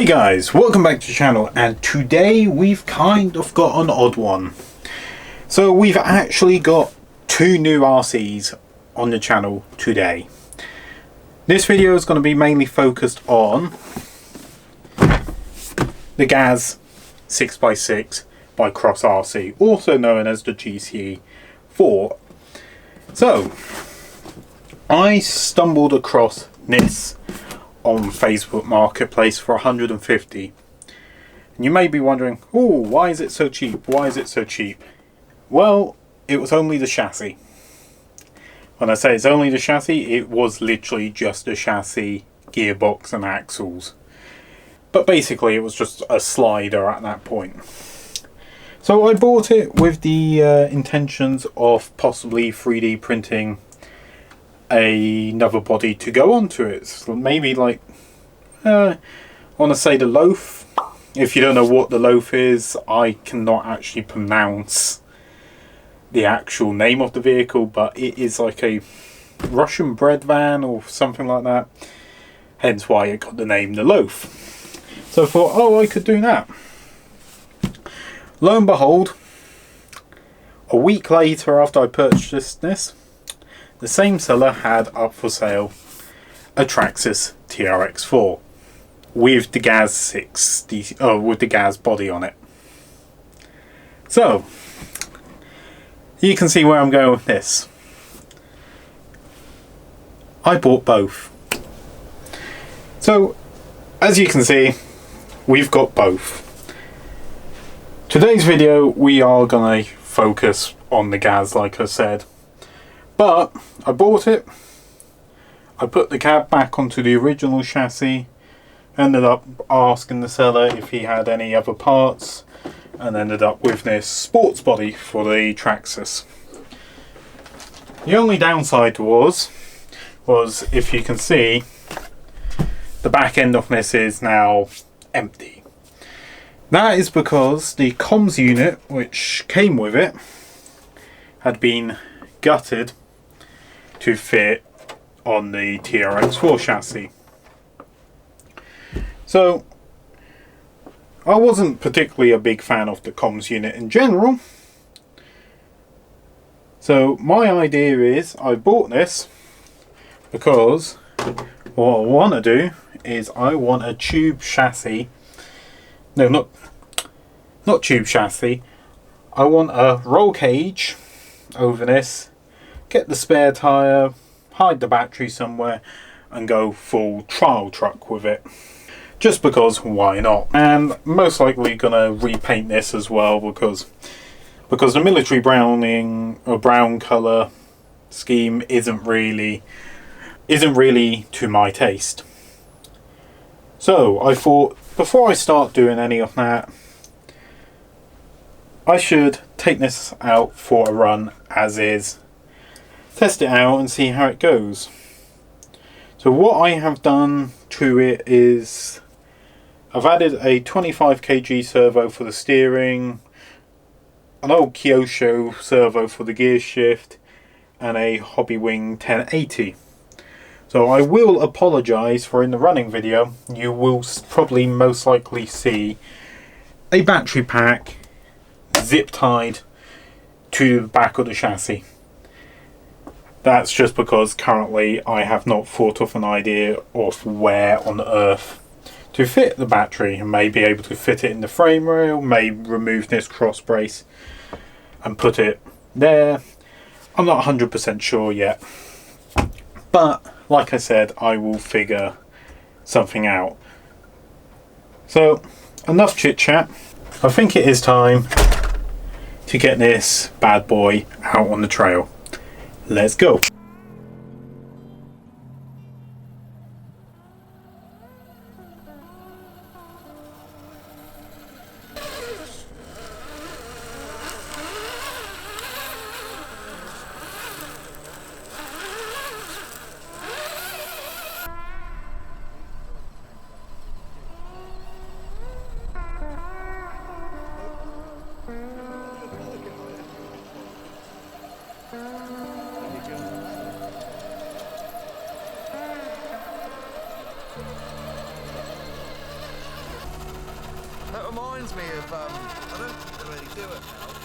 Hey guys, welcome back to the channel, and today we've kind of got an odd one. So we've actually got two new RCs on the channel today. This video is going to be mainly focused on the Gaz 6x6 by Cross RC, also known as the GC4. So I stumbled across this on Facebook Marketplace for 150, and you may be wondering, oh, why is it so cheap? Why is it so cheap? Well, it was only the chassis. When I say it's only the chassis, it was literally just a chassis, gearbox and axles, but basically it was just a slider at that point. So I bought it with the intentions of possibly 3D printing another body to go onto it. So maybe like I want to say the loaf. If you don't know what the loaf is, I cannot actually pronounce the actual name of the vehicle, but it is like a Russian bread van or something like that, hence why it got the name the loaf. So I thought, oh, I could do that. Lo and behold, a week later after I purchased this, the same seller had up for sale a Traxxas TRX4 with the Gaz 60, with the Gaz body on it. So you can see where I'm going with this. I bought both. So as you can see, we've got both. Today's video we are going to focus on the Gaz, like I said. But I bought it, I put the cab back onto the original chassis, ended up asking the seller if he had any other parts, and ended up with this sports body for the Traxxas. The only downside was if you can see, the back end of this is now empty. That is because the comms unit which came with it had been gutted to fit on the TRX4 chassis. So I wasn't particularly a big fan of the comms unit in general. So my idea is I bought this because what I want to do is I want a tube chassis. No, not tube chassis. I want a roll cage over this, get the spare tyre, hide the battery somewhere, and go full trial truck with it. Just because, why not? And most likely gonna repaint this as well because the military browning or brown colour scheme isn't really to my taste. So I thought before I start doing any of that, I should take this out for a run as is, test it out and see how it goes. So what I have done to it is I've added a 25 kg servo for the steering, an old Kyosho servo for the gear shift, and a Hobbywing 1080. So I will apologise for in the running video you will probably most likely see a battery pack zip tied to the back of the chassis. That's just because currently I have not thought of an idea of where on earth to fit the battery. I may be able to fit it in the frame rail, may remove this cross brace and put it there. I'm not 100% sure yet, but like I said, I will figure something out. So enough chit chat. I think it is time to get this bad boy out on the trail. Let's go. reminds me of, I don't really do it now.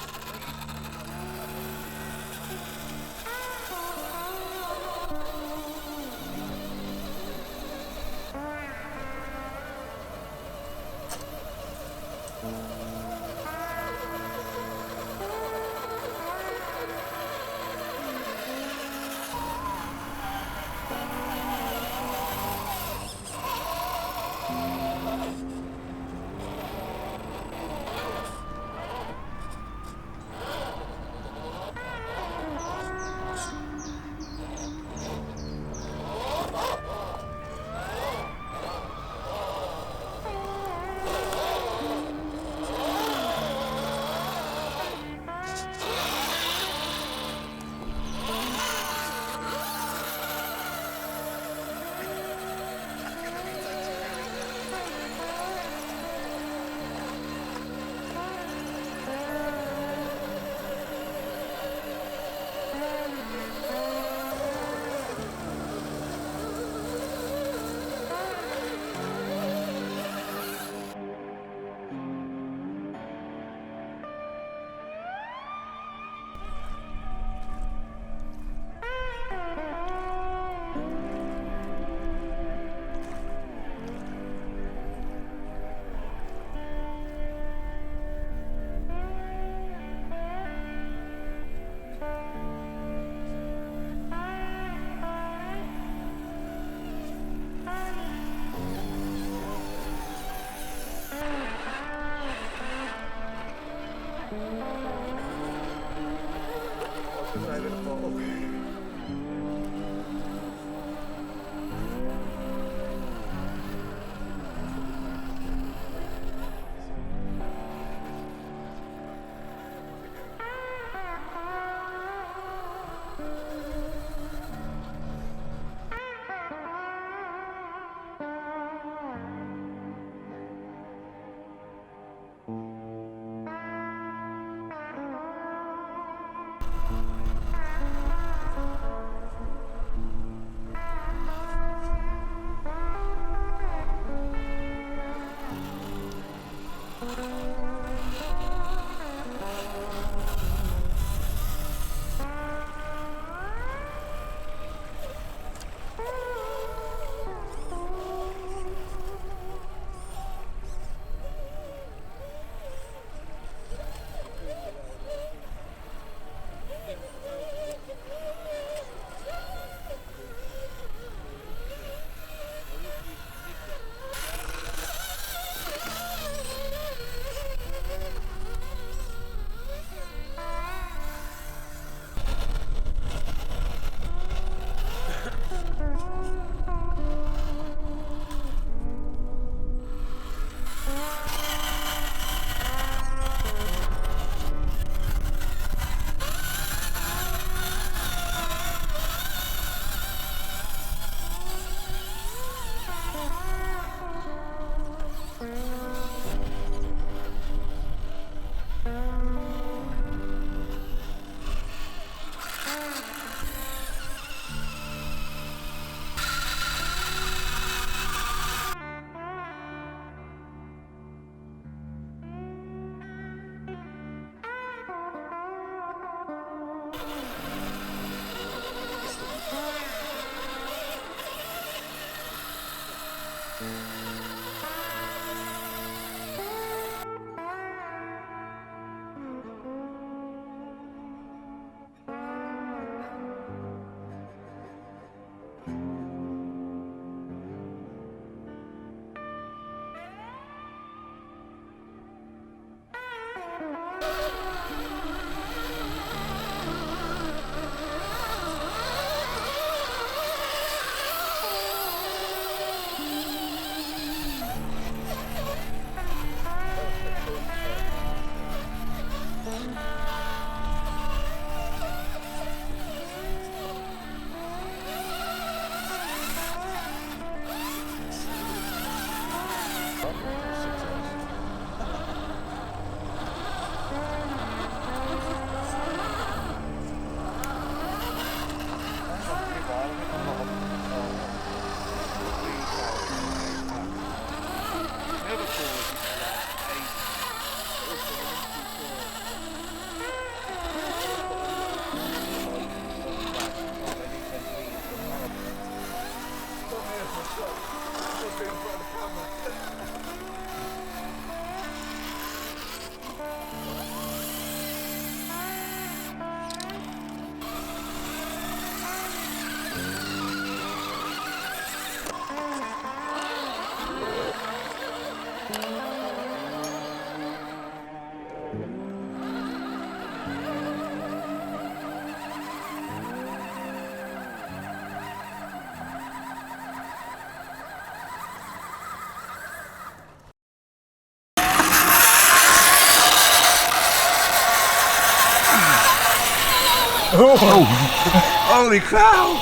Holy cow!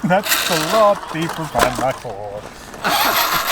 That's a lot deeper than I thought.